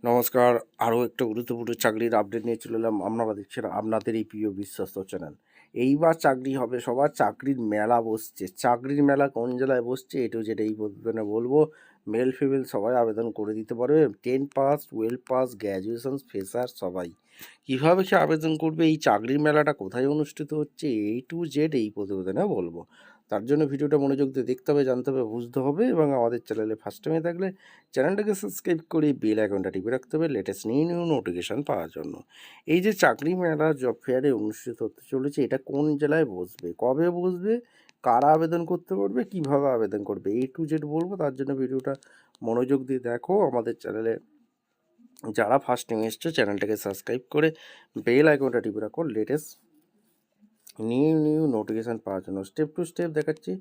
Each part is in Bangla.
নমস্কার। আরও একটা গুরুত্বপূর্ণ চাকরির আপডেট নিয়ে চলে এলাম। আপনারা দেখছেন আপনাদের এই প্রিয় বিশ্বস্ত চ্যানেল। এইবার চাকরি হবে সবার, চাকরির মেলা বসছে। চাকরির মেলা কোন জেলায় বসছে এটু যেটা এই প্রতিবেদনে বলবো। মেল ফিমেল সবাই আবেদন করে দিতে পারবে। 10 পাস, 12 পাস, গ্র্যাজুয়েশন, ফ্রেশার সবাই। কীভাবে সে আবেদন করবে, এই চাকরির মেলাটা কোথায় অনুষ্ঠিত হচ্ছে, এই টু জেড এই প্রতিবেদনে বলবো। তার জন্য ভিডিওটা মনোযোগ দিয়ে দেখতে হবে, জানতে হবে, বুঝতে হবে এবং আমাদের চ্যানেলে ফার্স্ট টাইমে থাকলে চ্যানেলটাকে সাবস্ক্রাইব করে বেল আইকনটা টিপে রাখতে হবে লেটেস্ট নিউ নোটিফিকেশান পাওয়ার জন্য। এই যে চাকরি মেলা জব ফেয়ারে অনুষ্ঠিত হতে চলেছে, এটা কোন জেলায় বসবে, কবে বসবে, কারা আবেদন করতে পারবে, কিভাবে আবেদন করবে, এই টু জেড বলবো। তার জন্য ভিডিওটা মনোযোগ দিয়ে দেখো। আমাদের চ্যানেলে যারা ফার্স্ট টাইম এসছো চ্যানেলটাকে সাবস্ক্রাইব করে বেল আইকনটা টিপে রাখো লেটেস্ট নিউ নোটিফিকেশান পাওয়ার জন্য। স্টেপ টু স্টেপ দেখাচ্ছি,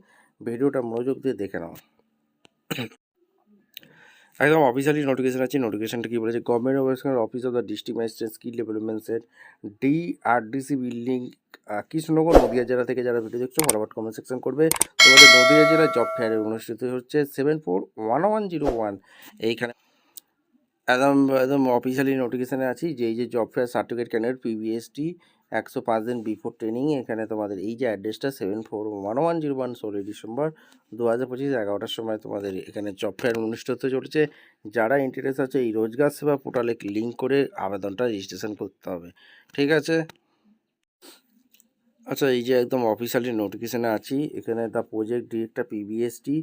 ভিডিওটা মনোযোগ দিয়ে দেখে নাও। একদম অফিসিয়ালি নোটিফিকেশন আছে। নোটিফিকেশনটা কী বলেছে, government office of the district magistrate skill ডেভেলপমেন্টের ডিআরডিসি বিল্ডিং, কৃষ্ণনগর, নদীয়া জেলা থেকে যারা ভিডিও দেখছো ফটাফট কমেন্ট সেকশন করবে। তোমাদের নদীয়া জেলায় জব ফেয়ারে অনুষ্ঠিত হচ্ছে 741101 এইখানে। একদম একদম অফিসিয়ালি নোটিফিকেশানে আছি যে এই যে জব ফেয়ার সার্টিফিকেট ক্যান্ডিডেট পিবিএসটি 105 দিন বিফোর ট্রেনিং। এখানে তোমাদের এই যে অ্যাড্রেসটা 741101 16 ডিসেম্বর 2025 11টার সময় তোমাদের এখানে জব ফেয়ার অনুষ্ঠিত হতে চলেছে। যারা ইন্টারেস্ট আছে এই রোজগার সেবা পোর্টালে লিঙ্ক করে আবেদনটা রেজিস্ট্রেশন করতে হবে, ঠিক আছে। আচ্ছা, এই যে একদম অফিসিয়ালি নোটিফিকেশানে আছি, এখানে দ্য প্রজেক্ট ডিরেক্টর পিবিএসটি,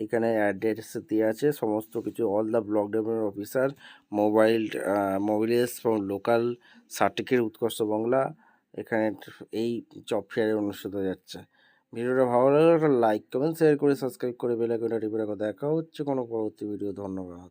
এখানে অ্যাড্রেস দেওয়া আছে সমস্ত কিছু। All the block development officer, মোবাইলেস from local certificate Utkarsh Bangla. এখানে এই জব ফেয়ারে অনুষ্ঠিত হয়ে যাচ্ছে। ভিডিওটা ভালো লাগলে একটা লাইক কমেন্ট শেয়ার করে সাবস্ক্রাইব করে বেল আইকনটা টিপে রাখো। দেখা হচ্ছে কোনো পরবর্তী ভিডিও। ধন্যবাদ।